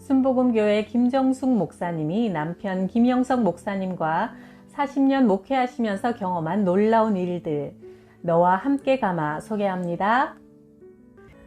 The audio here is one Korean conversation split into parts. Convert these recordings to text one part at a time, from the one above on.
순복음교회 김정숙 목사님이 남편 김영석 목사님과 40년 목회하시면서 경험한 놀라운 일들, 너와 함께 가마 소개합니다.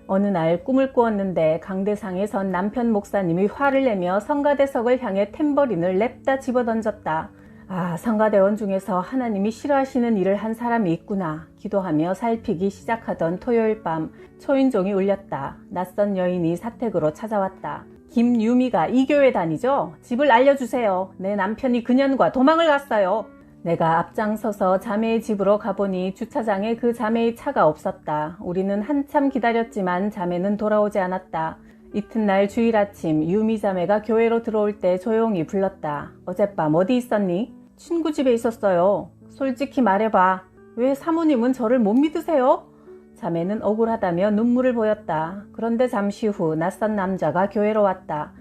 어느 날 꿈을 꾸었는데 강대상에 선 남편 목사님이 화를 내며 성가대석을 향해 탬버린을 냅다 집어던졌다. 아, 성가대원 중에서 하나님이 싫어하시는 일을 한 사람이 있구나. 기도하며 살피기 시작하던 토요일 밤 초인종이 울렸다. 낯선 여인이 사택으로 찾아왔다. 김유미가 이 교회 다니죠? 집을 알려주세요. 내 남편이 그년과 도망을 갔어요. 내가 앞장서서 자매의 집으로 가보니 주차장에 그 자매의 차가 없었다. 우리는 한참 기다렸지만 자매는 돌아오지 않았다. 이튿날 주일 아침 유미 자매가 교회로 들어올 때 조용히 불렀다. 어젯밤 어디 있었니? 친구 집에 있었어요. 솔직히 말해봐. 왜 사모님은 저를 못 믿으세요? 자매는 억울하다며 눈물을 보였다. 그런데 잠시 후 낯선 남자가 교회로 왔다.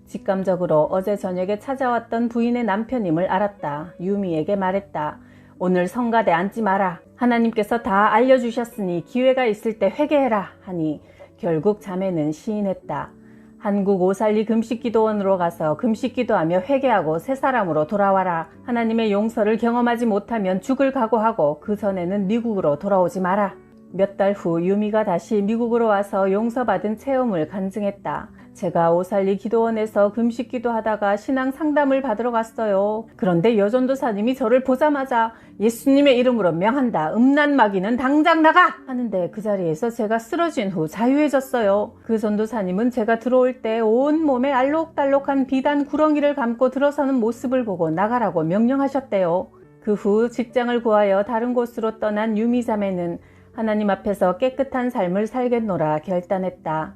직감적으로 어제 저녁에 찾아왔던 부인의 남편임을 알았다. 유미에게 말했다. 오늘 성가대 앉지 마라. 하나님께서 다 알려주셨으니 기회가 있을 때 회개해라 하니 결국 자매는 시인했다. 한국 오살리 금식기도원으로 가서 금식기도하며 회개하고 새 사람으로 돌아와라. 하나님의 용서를 경험하지 못하면 죽을 각오하고 그 전에는 미국으로 돌아오지 마라. 몇 달 후 유미가 다시 미국으로 와서 용서받은 체험을 간증했다. 제가 오살리 기도원에서 금식기도 하다가 신앙 상담을 받으러 갔어요. 그런데 여전도사님이 저를 보자마자 예수님의 이름으로 명한다. 음란 마귀는 당장 나가! 하는데 그 자리에서 제가 쓰러진 후 자유해졌어요. 그 전도사님은 제가 들어올 때 온 몸에 알록달록한 비단 구렁이를 감고 들어서는 모습을 보고 나가라고 명령하셨대요. 그 후 직장을 구하여 다른 곳으로 떠난 유미 자매는 하나님 앞에서 깨끗한 삶을 살겠노라 결단했다.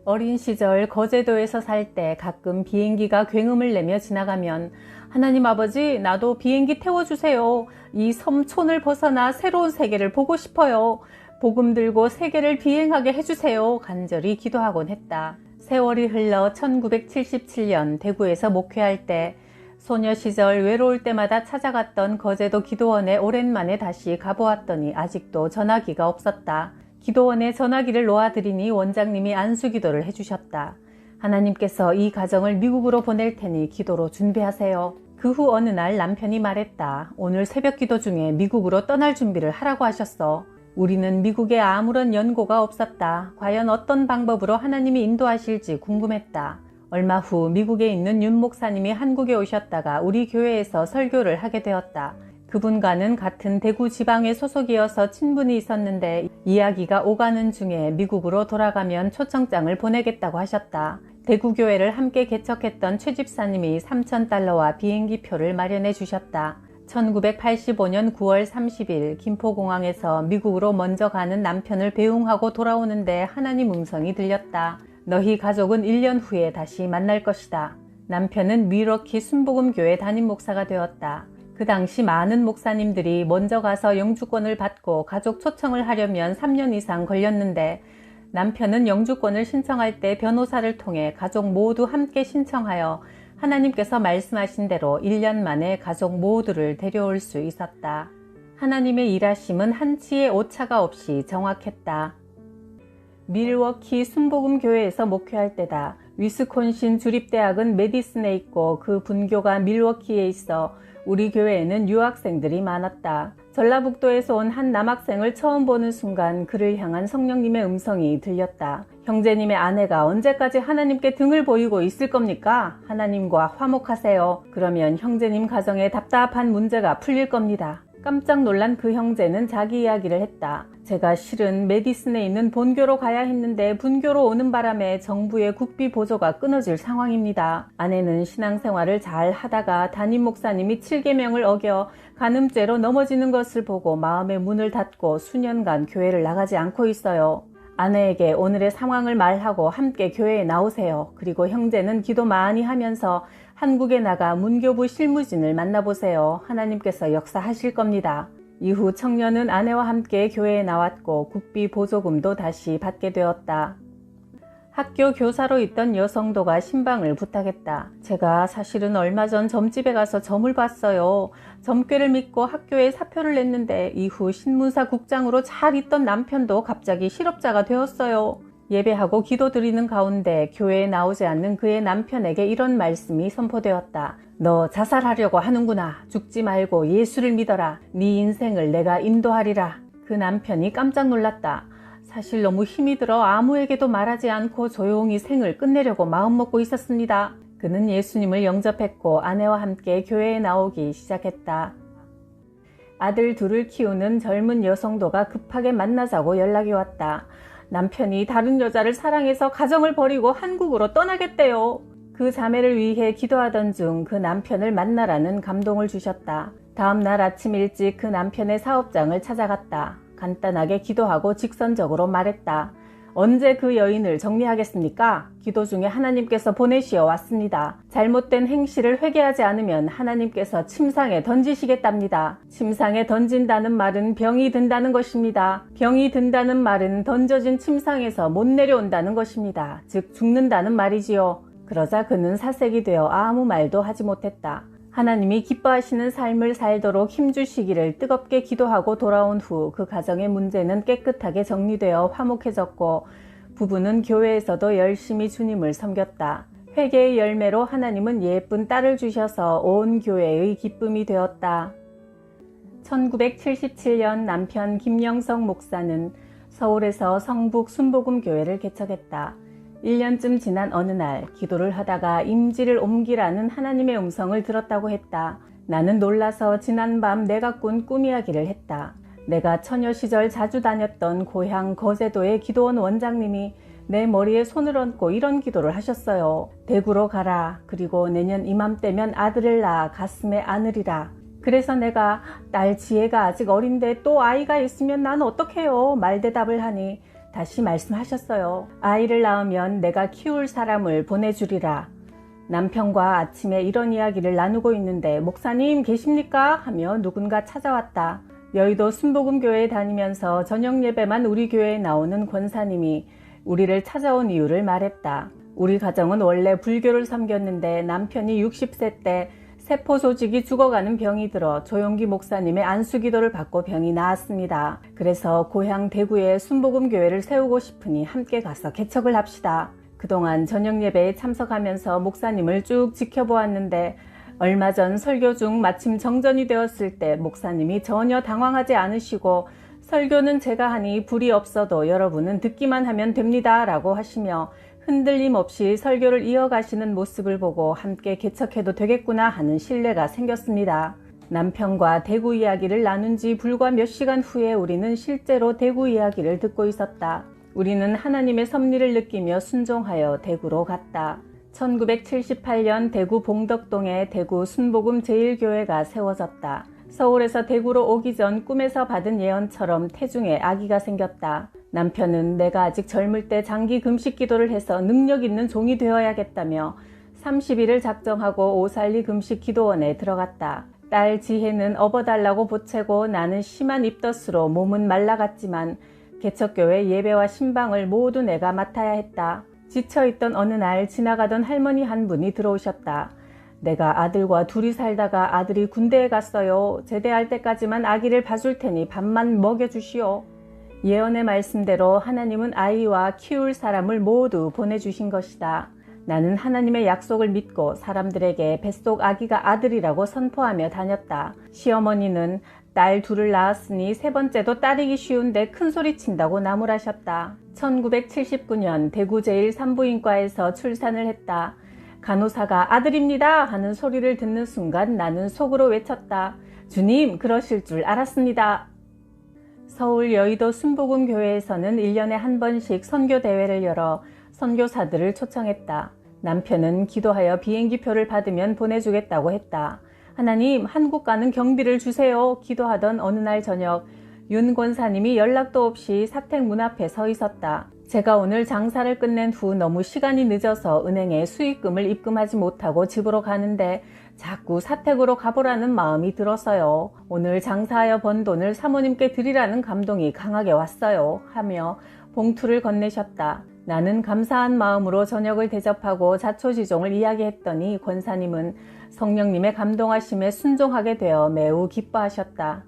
어린 시절 거제도에서 살 때 가끔 비행기가 굉음을 내며 지나가면 하나님 아버지 나도 비행기 태워주세요. 이 섬촌을 벗어나 새로운 세계를 보고 싶어요. 복음 들고 세계를 비행하게 해주세요. 간절히 기도하곤 했다. 세월이 흘러 1977년 대구에서 목회할 때 소녀 시절 외로울 때마다 찾아갔던 거제도 기도원에 오랜만에 다시 가보았더니 아직도 전화기가 없었다. 기도원에 전화기를 놓아드리니 원장님이 안수기도를 해주셨다. 하나님께서 이 가정을 미국으로 보낼 테니 기도로 준비하세요. 그 후 어느 날 남편이 말했다. 오늘 새벽기도 중에 미국으로 떠날 준비를 하라고 하셨어. 우리는 미국에 아무런 연고가 없었다. 과연 어떤 방법으로 하나님이 인도하실지 궁금했다. 얼마 후 미국에 있는 윤 목사님이 한국에 오셨다가 우리 교회에서 설교를 하게 되었다. 그분과는 같은 대구 지방의 소속이어서 친분이 있었는데 이야기가 오가는 중에 미국으로 돌아가면 초청장을 보내겠다고 하셨다. 대구 교회를 함께 개척했던 최 집사님이 3,000달러와 비행기표를 마련해 주셨다. 1985년 9월 30일 김포공항에서 미국으로 먼저 가는 남편을 배웅하고 돌아오는데 하나님 음성이 들렸다. 너희 가족은 1년 후에 다시 만날 것이다. 남편은 밀워키 순복음교회 담임 목사가 되었다. 그 당시 많은 목사님들이 먼저 가서 영주권을 받고 가족 초청을 하려면 3년 이상 걸렸는데 남편은 영주권을 신청할 때 변호사를 통해 가족 모두 함께 신청하여 하나님께서 말씀하신 대로 1년 만에 가족 모두를 데려올 수 있었다. 하나님의 일하심은 한치의 오차가 없이 정확했다. 밀워키 순복음교회에서 목회할 때다. 위스콘신 주립대학은 메디슨에 있고 그 분교가 밀워키에 있어 우리 교회에는 유학생들이 많았다. 전라북도에서 온 한 남학생을 처음 보는 순간 그를 향한 성령님의 음성이 들렸다. 형제님의 아내가 언제까지 하나님께 등을 보이고 있을 겁니까? 하나님과 화목하세요. 그러면 형제님 가정에 답답한 문제가 풀릴 겁니다. 깜짝 놀란 그 형제는 자기 이야기를 했다. 제가 실은 메디슨에 있는 본교로 가야 했는데 분교로 오는 바람에 정부의 국비 보조가 끊어질 상황입니다. 아내는 신앙생활을 잘 하다가 담임 목사님이 7계명을 어겨 간음죄로 넘어지는 것을 보고 마음의 문을 닫고 수년간 교회를 나가지 않고 있어요. 아내에게 오늘의 상황을 말하고 함께 교회에 나오세요. 그리고 형제는 기도 많이 하면서 한국에 나가 문교부 실무진을 만나보세요. 하나님께서 역사하실 겁니다. 이후 청년은 아내와 함께 교회에 나왔고 국비 보조금도 다시 받게 되었다. 학교 교사로 있던 여성도가 신방을 부탁했다. 제가 사실은 얼마 전 점집에 가서 점을 봤어요. 점괘를 믿고 학교에 사표를 냈는데 이후 신문사 국장으로 잘 있던 남편도 갑자기 실업자가 되었어요. 예배하고 기도드리는 가운데 교회에 나오지 않는 그의 남편에게 이런 말씀이 선포되었다. 너 자살하려고 하는구나. 죽지 말고 예수를 믿어라. 네 인생을 내가 인도하리라. 그 남편이 깜짝 놀랐다. 사실 너무 힘이 들어 아무에게도 말하지 않고 조용히 생을 끝내려고 마음먹고 있었습니다. 그는 예수님을 영접했고 아내와 함께 교회에 나오기 시작했다. 아들 둘을 키우는 젊은 여성도가 급하게 만나자고 연락이 왔다. 남편이 다른 여자를 사랑해서 가정을 버리고 한국으로 떠나겠대요. 그 자매를 위해 기도하던 중 그 남편을 만나라는 감동을 주셨다. 다음 날 아침 일찍 그 남편의 사업장을 찾아갔다. 간단하게 기도하고 직선적으로 말했다. 언제 그 여인을 정리하겠습니까? 기도 중에 하나님께서 보내시어 왔습니다. 잘못된 행실을 회개하지 않으면 하나님께서 침상에 던지시겠답니다. 침상에 던진다는 말은 병이 든다는 것입니다. 병이 든다는 말은 던져진 침상에서 못 내려온다는 것입니다. 즉 죽는다는 말이지요. 그러자 그는 사색이 되어 아무 말도 하지 못했다. 하나님이 기뻐하시는 삶을 살도록 힘주시기를 뜨겁게 기도하고 돌아온 후 그 가정의 문제는 깨끗하게 정리되어 화목해졌고 부부는 교회에서도 열심히 주님을 섬겼다. 회개의 열매로 하나님은 예쁜 딸을 주셔서 온 교회의 기쁨이 되었다. 1977년 남편 김영석 목사는 서울에서 성북 순복음교회를 개척했다. 1년쯤 지난 어느 날 기도를 하다가 임지를 옮기라는 하나님의 음성을 들었다고 했다. 나는 놀라서 지난밤 내가 꾼 꿈 이야기를 했다. 내가 처녀 시절 자주 다녔던 고향 거제도의 기도원 원장님이 내 머리에 손을 얹고 이런 기도를 하셨어요. 대구로 가라. 그리고 내년 이맘때면 아들을 낳아 가슴에 안으리라. 그래서 내가 딸 지혜가 아직 어린데 또 아이가 있으면 난 어떡해요? 말대답을 하니 다시 말씀하셨어요. 아이를 낳으면 내가 키울 사람을 보내주리라. 남편과 아침에 이런 이야기를 나누고 있는데 목사님 계십니까? 하며 누군가 찾아왔다. 여의도 순복음교회에 다니면서 저녁 예배만 우리 교회에 나오는 권사님이 우리를 찾아온 이유를 말했다. 우리 가정은 원래 불교를 섬겼는데 남편이 60세 때 세포 조직이 죽어가는 병이 들어 조용기 목사님의 안수기도를 받고 병이 나았습니다. 그래서 고향 대구에 순복음교회를 세우고 싶으니 함께 가서 개척을 합시다. 그동안 저녁 예배에 참석하면서 목사님을 쭉 지켜보았는데 얼마 전 설교 중 마침 정전이 되었을 때 목사님이 전혀 당황하지 않으시고 설교는 제가 하니 불이 없어도 여러분은 듣기만 하면 됩니다 라고 하시며 흔들림 없이 설교를 이어가시는 모습을 보고 함께 개척해도 되겠구나 하는 신뢰가 생겼습니다. 남편과 대구 이야기를 나눈 지 불과 몇 시간 후에 우리는 실제로 대구 이야기를 듣고 있었다. 우리는 하나님의 섭리를 느끼며 순종하여 대구로 갔다. 1978년 대구 봉덕동에 대구 순복음 제1교회가 세워졌다. 서울에서 대구로 오기 전 꿈에서 받은 예언처럼 태중에 아기가 생겼다. 남편은 내가 아직 젊을 때 장기 금식 기도를 해서 능력 있는 종이 되어야겠다며 30일을 작정하고 오살리 금식 기도원에 들어갔다. 딸 지혜는 업어달라고 보채고 나는 심한 입덧으로 몸은 말라갔지만 개척교회 예배와 신방을 모두 내가 맡아야 했다. 지쳐있던 어느 날 지나가던 할머니 한 분이 들어오셨다. 내가 아들과 둘이 살다가 아들이 군대에 갔어요. 제대할 때까지만 아기를 봐줄 테니 밥만 먹여주시오. 예언의 말씀대로 하나님은 아이와 키울 사람을 모두 보내주신 것이다. 나는 하나님의 약속을 믿고 사람들에게 뱃속 아기가 아들이라고 선포하며 다녔다. 시어머니는 딸 둘을 낳았으니 세 번째도 딸이기 쉬운데 큰소리 친다고 나무라셨다. 1979년 대구 제1산부인과에서 출산을 했다. 간호사가 아들입니다 하는 소리를 듣는 순간 나는 속으로 외쳤다. 주님, 그러실 줄 알았습니다. 서울 여의도 순복음교회에서는 1년에 한 번씩 선교대회를 열어 선교사들을 초청했다. 남편은 기도하여 비행기표를 받으면 보내주겠다고 했다. 하나님, 한국 가는 경비를 주세요. 기도하던 어느 날 저녁 윤 권사님이 연락도 없이 사택 문 앞에 서 있었다. 제가 오늘 장사를 끝낸 후 너무 시간이 늦어서 은행에 수익금을 입금하지 못하고 집으로 가는데 자꾸 사택으로 가보라는 마음이 들어서요. 오늘 장사하여 번 돈을 사모님께 드리라는 감동이 강하게 왔어요. 하며 봉투를 건네셨다. 나는 감사한 마음으로 저녁을 대접하고 자초지종을 이야기했더니 권사님은 성령님의 감동하심에 순종하게 되어 매우 기뻐하셨다.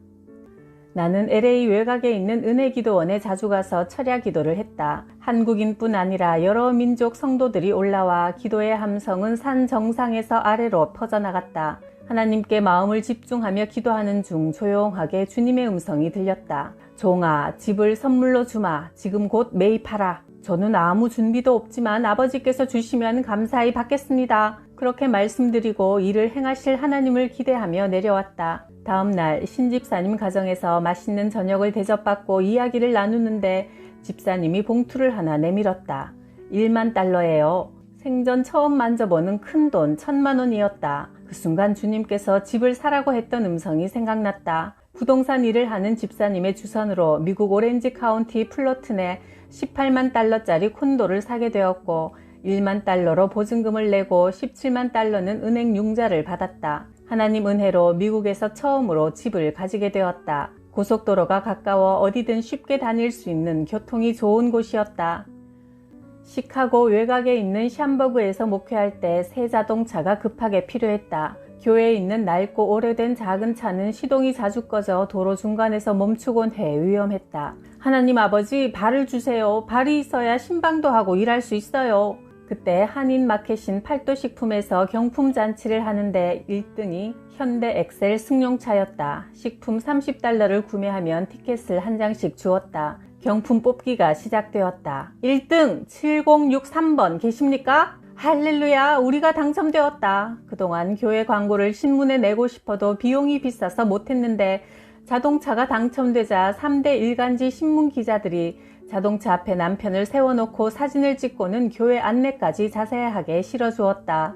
나는 LA 외곽에 있는 은혜기도원에 자주 가서 철야 기도를 했다. 한국인뿐 아니라 여러 민족 성도들이 올라와 기도의 함성은 산 정상에서 아래로 퍼져나갔다. 하나님께 마음을 집중하며 기도하는 중 조용하게 주님의 음성이 들렸다. 종아, 집을 선물로 주마. 지금 곧 매입하라. 저는 아무 준비도 없지만 아버지께서 주시면 감사히 받겠습니다. 그렇게 말씀드리고 일을 행하실 하나님을 기대하며 내려왔다. 다음 날 신집사님 가정에서 맛있는 저녁을 대접받고 이야기를 나누는데 집사님이 봉투를 하나 내밀었다. 1만 달러예요. 생전 처음 만져보는 큰돈 1,000만 원이었다. 그 순간 주님께서 집을 사라고 했던 음성이 생각났다. 부동산 일을 하는 집사님의 주선으로 미국 오렌지 카운티 플로튼에 18만 달러짜리 콘도를 사게 되었고 1만 달러로 보증금을 내고 17만 달러는 은행 융자를 받았다. 하나님 은혜로 미국에서 처음으로 집을 가지게 되었다. 고속도로가 가까워 어디든 쉽게 다닐 수 있는 교통이 좋은 곳이었다. 시카고 외곽에 있는 샴버그에서 목회할 때 새 자동차가 급하게 필요했다. 교회에 있는 낡고 오래된 작은 차는 시동이 자주 꺼져 도로 중간에서 멈추곤 해 위험했다. 하나님 아버지, 발을 주세요. 발이 있어야 신방도 하고 일할 수 있어요. 그때 한인 마켓인 팔도식품에서 경품 잔치를 하는데 1등이 현대 엑셀 승용차였다. 식품 30달러를 구매하면 티켓을 한 장씩 주었다. 경품 뽑기가 시작되었다. 1등 7063번 계십니까? 할렐루야, 우리가 당첨되었다. 그동안 교회 광고를 신문에 내고 싶어도 비용이 비싸서 못했는데 자동차가 당첨되자 3대 일간지 신문 기자들이 자동차 앞에 남편을 세워놓고 사진을 찍고는 교회 안내까지 자세하게 실어주었다.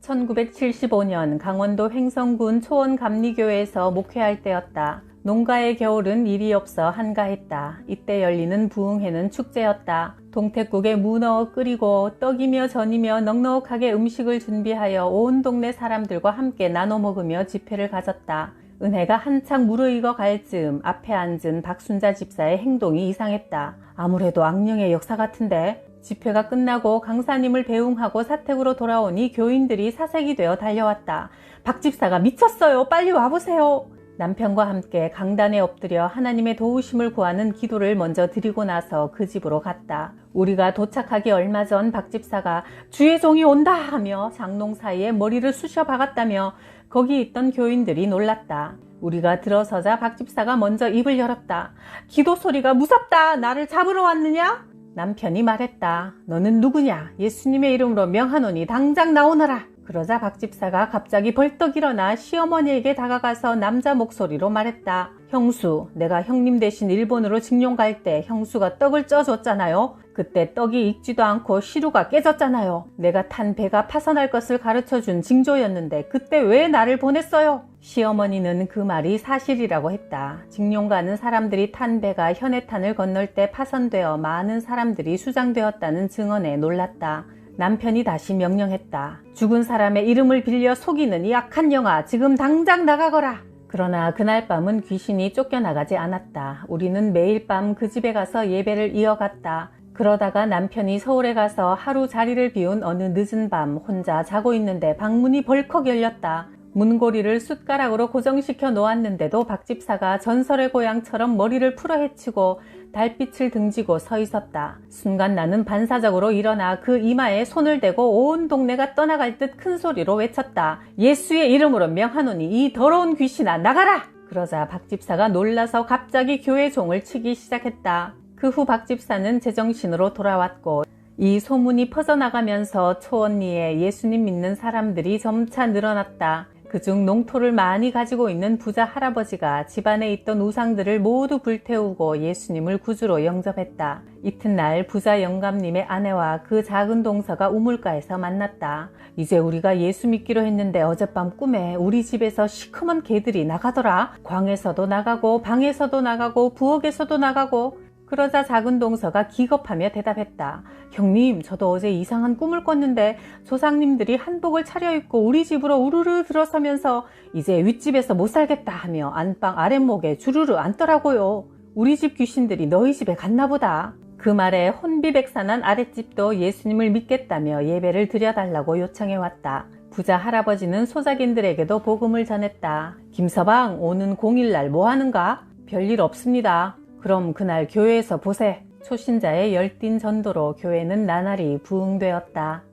1975년 강원도 횡성군 초원감리교회에서 목회할 때였다. 농가의 겨울은 일이 없어 한가했다. 이때 열리는 부흥회는 축제였다. 동태국에 문어 끓이고 떡이며 전이며 넉넉하게 음식을 준비하여 온 동네 사람들과 함께 나눠 먹으며 집회를 가졌다. 은혜가 한창 무르익어 갈 즈음 앞에 앉은 박순자 집사의 행동이 이상했다. 아무래도 악령의 역사 같은데. 집회가 끝나고 강사님을 배웅하고 사택으로 돌아오니 교인들이 사색이 되어 달려왔다. 박 집사가 미쳤어요. 빨리 와보세요. 남편과 함께 강단에 엎드려 하나님의 도우심을 구하는 기도를 먼저 드리고 나서 그 집으로 갔다. 우리가 도착하기 얼마 전 박 집사가 주의 종이 온다 하며 장롱 사이에 머리를 쑤셔 박았다며 거기 있던 교인들이 놀랐다. 우리가 들어서자 박 집사가 먼저 입을 열었다. 기도 소리가 무섭다. 나를 잡으러 왔느냐? 남편이 말했다. 너는 누구냐? 예수님의 이름으로 명하노니 당장 나오너라. 그러자 박 집사가 갑자기 벌떡 일어나 시어머니에게 다가가서 남자 목소리로 말했다. 형수, 내가 형님 대신 일본으로 징용 갈 때 형수가 떡을 쪄줬잖아요. 그때 떡이 익지도 않고 시루가 깨졌잖아요. 내가 탄 배가 파선할 것을 가르쳐준 징조였는데 그때 왜 나를 보냈어요? 시어머니는 그 말이 사실이라고 했다. 징용 가는 사람들이 탄 배가 현해탄을 건널 때 파선되어 많은 사람들이 수장되었다는 증언에 놀랐다. 남편이 다시 명령했다. 죽은 사람의 이름을 빌려 속이는 이 악한 영아, 지금 당장 나가거라. 그러나 그날 밤은 귀신이 쫓겨나가지 않았다. 우리는 매일 밤 그 집에 가서 예배를 이어갔다. 그러다가 남편이 서울에 가서 하루 자리를 비운 어느 늦은 밤 혼자 자고 있는데 방문이 벌컥 열렸다. 문고리를 숟가락으로 고정시켜 놓았는데도 박 집사가 전설의 고양처럼 머리를 풀어헤치고 달빛을 등지고 서 있었다. 순간 나는 반사적으로 일어나 그 이마에 손을 대고 온 동네가 떠나갈 듯 큰 소리로 외쳤다. 예수의 이름으로 명하노니 이 더러운 귀신아 나가라! 그러자 박 집사가 놀라서 갑자기 교회 종을 치기 시작했다. 그 후 박 집사는 제정신으로 돌아왔고 이 소문이 퍼져나가면서 초원리에 예수님 믿는 사람들이 점차 늘어났다. 그중 농토를 많이 가지고 있는 부자 할아버지가 집안에 있던 우상들을 모두 불태우고 예수님을 구주로 영접했다. 이튿날 부자 영감님의 아내와 그 작은 동서가 우물가에서 만났다. 이제 우리가 예수 믿기로 했는데 어젯밤 꿈에 우리 집에서 시커먼 개들이 나가더라. 광에서도 나가고 방에서도 나가고 부엌에서도 나가고. 그러자 작은 동서가 기겁하며 대답했다. 형님, 저도 어제 이상한 꿈을 꿨는데 조상님들이 한복을 차려입고 우리 집으로 우르르 들어서면서 이제 윗집에서 못 살겠다 하며 안방 아랫목에 주르르 앉더라고요. 우리 집 귀신들이 너희 집에 갔나 보다. 그 말에 혼비백산한 아랫집도 예수님을 믿겠다며 예배를 드려달라고 요청해왔다. 부자 할아버지는 소작인들에게도 복음을 전했다. 김서방, 오는 공일날 뭐 하는가? 별일 없습니다. 그럼 그날 교회에서 보세. 초신자의 열띤 전도로 교회는 나날이 부흥되었다.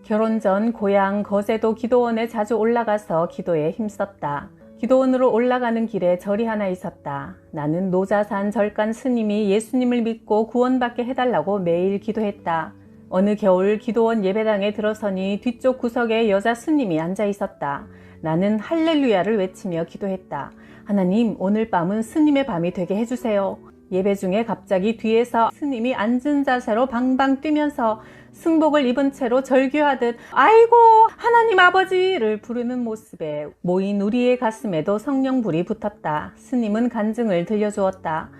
결혼 전 고향 거제도 기도원에 자주 올라가서 기도에 힘썼다. 기도원으로 올라가는 길에 절이 하나 있었다. 나는 노자산 절간 스님이 예수님을 믿고 구원받게 해달라고 매일 기도했다. 어느 겨울 기도원 예배당에 들어서니 뒤쪽 구석에 여자 스님이 앉아 있었다. 나는 할렐루야를 외치며 기도했다. 하나님, 오늘 밤은 스님의 밤이 되게 해주세요. 예배 중에 갑자기 뒤에서 스님이 앉은 자세로 방방 뛰면서 승복을 입은 채로 절규하듯 아이고 하나님 아버지를 부르는 모습에 모인 우리의 가슴에도 성령불이 붙었다. 스님은 간증을 들려주었다.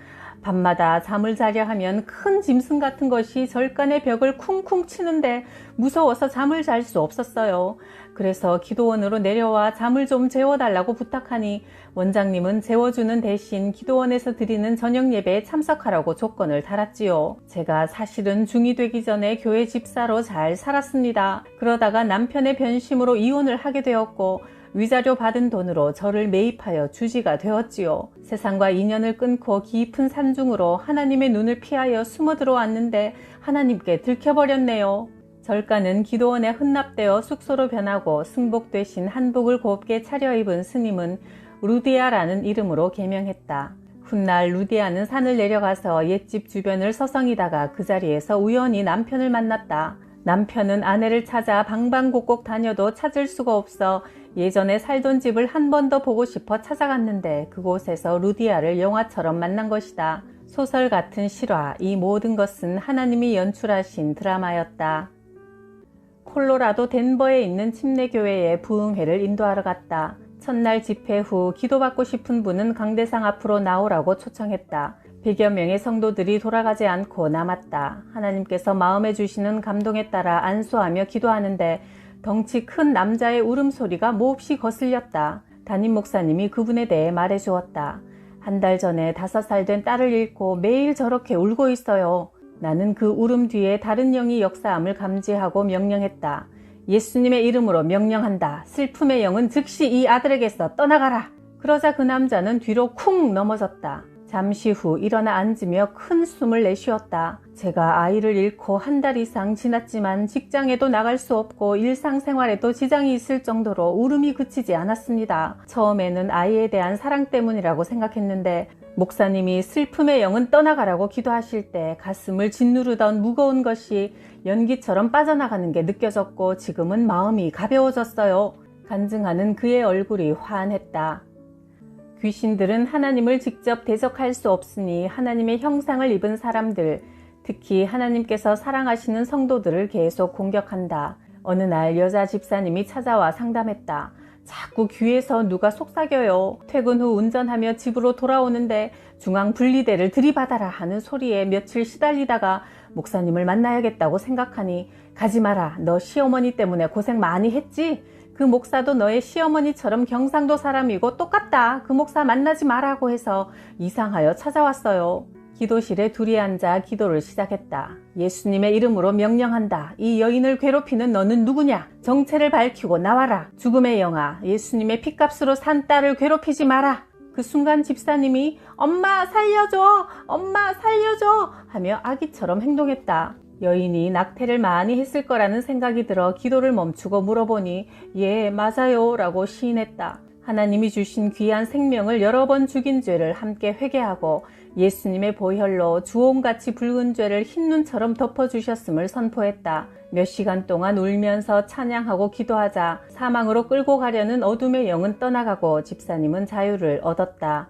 밤마다 잠을 자려 하면 큰 짐승 같은 것이 절간의 벽을 쿵쿵 치는데 무서워서 잠을 잘 수 없었어요. 그래서 기도원으로 내려와 잠을 좀 재워달라고 부탁하니 원장님은 재워주는 대신 기도원에서 드리는 저녁 예배에 참석하라고 조건을 달았지요. 제가 사실은 중2 되기 전에 교회 집사로 잘 살았습니다. 그러다가 남편의 변심으로 이혼을 하게 되었고 위자료 받은 돈으로 저를 매입하여 주지가 되었지요. 세상과 인연을 끊고 깊은 산중으로 하나님의 눈을 피하여 숨어 들어왔는데 하나님께 들켜버렸네요. 절간은 기도원에 혼납되어 숙소로 변하고 승복 대신 한복을 곱게 차려입은 스님은 루디아라는 이름으로 개명했다. 훗날 루디아는 산을 내려가서 옛집 주변을 서성이다가 그 자리에서 우연히 남편을 만났다. 남편은 아내를 찾아 방방곡곡 다녀도 찾을 수가 없어 예전에 살던 집을 한 번 더 보고 싶어 찾아갔는데 그곳에서 루디아를 영화처럼 만난 것이다. 소설 같은 실화, 이 모든 것은 하나님이 연출하신 드라마였다. 콜로라도 덴버에 있는 침례교회에 부흥회를 인도하러 갔다. 첫날 집회 후 기도받고 싶은 분은 강대상 앞으로 나오라고 초청했다. 100여 명의 성도들이 돌아가지 않고 남았다. 하나님께서 마음에 주시는 감동에 따라 안수하며 기도하는데 덩치 큰 남자의 울음소리가 몹시 거슬렸다. 담임 목사님이 그분에 대해 말해주었다. 한 달 전에 5살 된 딸을 잃고 매일 저렇게 울고 있어요. 나는 그 울음 뒤에 다른 영이 역사함을 감지하고 명령했다. 예수님의 이름으로 명령한다. 슬픔의 영은 즉시 이 아들에게서 떠나가라. 그러자 그 남자는 뒤로 쿵 넘어졌다. 잠시 후 일어나 앉으며 큰 숨을 내쉬었다. 제가 아이를 잃고 한 달 이상 지났지만 직장에도 나갈 수 없고 일상생활에도 지장이 있을 정도로 울음이 그치지 않았습니다. 처음에는 아이에 대한 사랑 때문이라고 생각했는데 목사님이 슬픔의 영은 떠나가라고 기도하실 때 가슴을 짓누르던 무거운 것이 연기처럼 빠져나가는 게 느껴졌고 지금은 마음이 가벼워졌어요. 간증하는 그의 얼굴이 환했다. 귀신들은 하나님을 직접 대적할 수 없으니 하나님의 형상을 입은 사람들, 특히 하나님께서 사랑하시는 성도들을 계속 공격한다. 어느 날 여자 집사님이 찾아와 상담했다. 자꾸 귀에서 누가 속삭여요. 퇴근 후 운전하며 집으로 돌아오는데 중앙분리대를 들이받아라 하는 소리에 며칠 시달리다가 목사님을 만나야겠다고 생각하니 가지 마라. 너 시어머니 때문에 고생 많이 했지? 그 목사도 너의 시어머니처럼 경상도 사람이고 똑같다. 그 목사 만나지 말라고 해서 이상하여 찾아왔어요. 기도실에 둘이 앉아 기도를 시작했다. 예수님의 이름으로 명령한다. 이 여인을 괴롭히는 너는 누구냐? 정체를 밝히고 나와라. 죽음의 영아, 예수님의 핏값으로 산 딸을 괴롭히지 마라. 그 순간 집사님이 엄마 살려줘! 엄마 살려줘! 하며 아기처럼 행동했다. 여인이 낙태를 많이 했을 거라는 생각이 들어 기도를 멈추고 물어보니 예, 맞아요 라고 시인했다. 하나님이 주신 귀한 생명을 여러 번 죽인 죄를 함께 회개하고 예수님의 보혈로 주홍같이 붉은 죄를 흰눈처럼 덮어주셨음을 선포했다. 몇 시간 동안 울면서 찬양하고 기도하자 사망으로 끌고 가려는 어둠의 영은 떠나가고 집사님은 자유를 얻었다.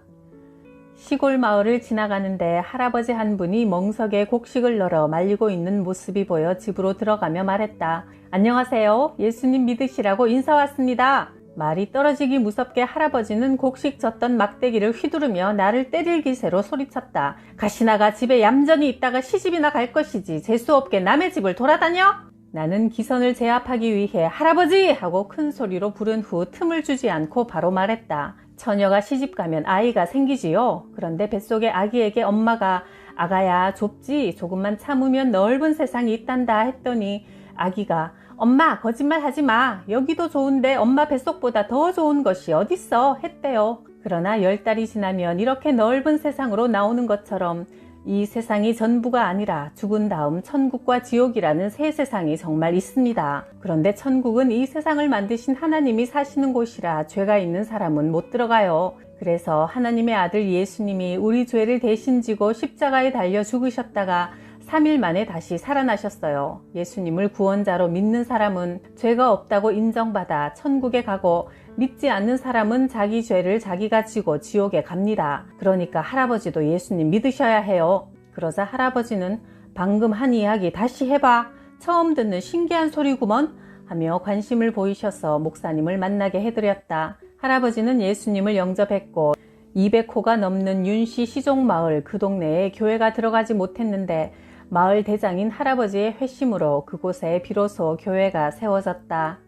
시골 마을을 지나가는데 할아버지 한 분이 멍석에 곡식을 널어 말리고 있는 모습이 보여 집으로 들어가며 말했다. 안녕하세요. 예수님 믿으시라고 인사 왔습니다. 말이 떨어지기 무섭게 할아버지는 곡식 젓던 막대기를 휘두르며 나를 때릴 기세로 소리쳤다. 가시나가 집에 얌전히 있다가 시집이나 갈 것이지 재수없게 남의 집을 돌아다녀? 나는 기선을 제압하기 위해 할아버지! 하고 큰 소리로 부른 후 틈을 주지 않고 바로 말했다. 처녀가 시집가면 아이가 생기지요. 그런데 뱃속의 아기에게 엄마가 아가야 좁지 조금만 참으면 넓은 세상이 있단다 했더니 아기가 엄마 거짓말 하지 마. 여기도 좋은데 엄마 뱃속보다 더 좋은 것이 어딨어 했대요. 그러나 10달이 지나면 이렇게 넓은 세상으로 나오는 것처럼 이 세상이 전부가 아니라 죽은 다음 천국과 지옥이라는 새 세상이 정말 있습니다. 그런데 천국은 이 세상을 만드신 하나님이 사시는 곳이라 죄가 있는 사람은 못 들어가요. 그래서 하나님의 아들 예수님이 우리 죄를 대신 지고 십자가에 달려 죽으셨다가 3일 만에 다시 살아나셨어요. 예수님을 구원자로 믿는 사람은 죄가 없다고 인정받아 천국에 가고 믿지 않는 사람은 자기 죄를 자기가 지고 지옥에 갑니다. 그러니까 할아버지도 예수님 믿으셔야 해요. 그러자 할아버지는 방금 한 이야기 다시 해봐. 처음 듣는 신기한 소리구먼 하며 관심을 보이셔서 목사님을 만나게 해드렸다. 할아버지는 예수님을 영접했고 200호가 넘는 윤씨 시종마을 그 동네에 교회가 들어가지 못했는데 마을 대장인 할아버지의 회심으로 그곳에 비로소 교회가 세워졌다.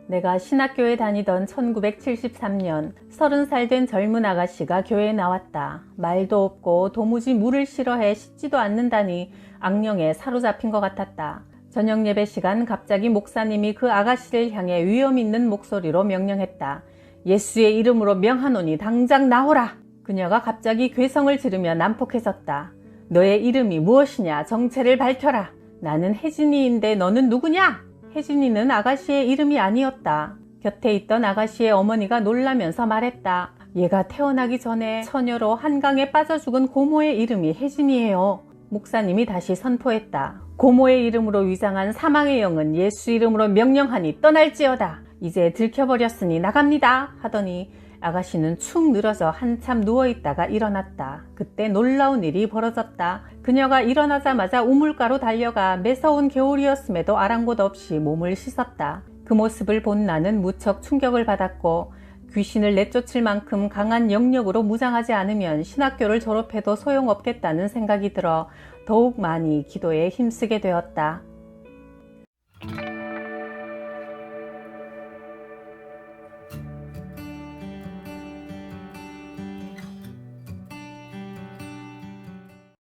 내가 신학교에 다니던 1973년 30살 된 젊은 아가씨가 교회에 나왔다. 말도 없고 도무지 물을 싫어해 씻지도 않는다니 악령에 사로잡힌 것 같았다. 저녁 예배 시간 갑자기 목사님이 그 아가씨를 향해 위험 있는 목소리로 명령했다. 예수의 이름으로 명하노니 당장 나오라. 그녀가 갑자기 괴성을 지르며 난폭해졌다. 너의 이름이 무엇이냐? 정체를 밝혀라. 나는 혜진이인데 너는 누구냐? 혜진이는 아가씨의 이름이 아니었다. 곁에 있던 아가씨의 어머니가 놀라면서 말했다. 얘가 태어나기 전에 처녀로 한강에 빠져 죽은 고모의 이름이 혜진이에요. 목사님이 다시 선포했다. 고모의 이름으로 위장한 사망의 영은 예수 이름으로 명령하니 떠날지어다. 이제 들켜버렸으니 나갑니다 하더니 아가씨는 축 늘어져 한참 누워있다가 일어났다. 그때 놀라운 일이 벌어졌다. 그녀가 일어나자마자 우물가로 달려가 매서운 겨울이었음에도 아랑곳 없이 몸을 씻었다. 그 모습을 본 나는 무척 충격을 받았고 귀신을 내쫓을 만큼 강한 영역으로 무장하지 않으면 신학교를 졸업해도 소용없겠다는 생각이 들어 더욱 많이 기도에 힘쓰게 되었다.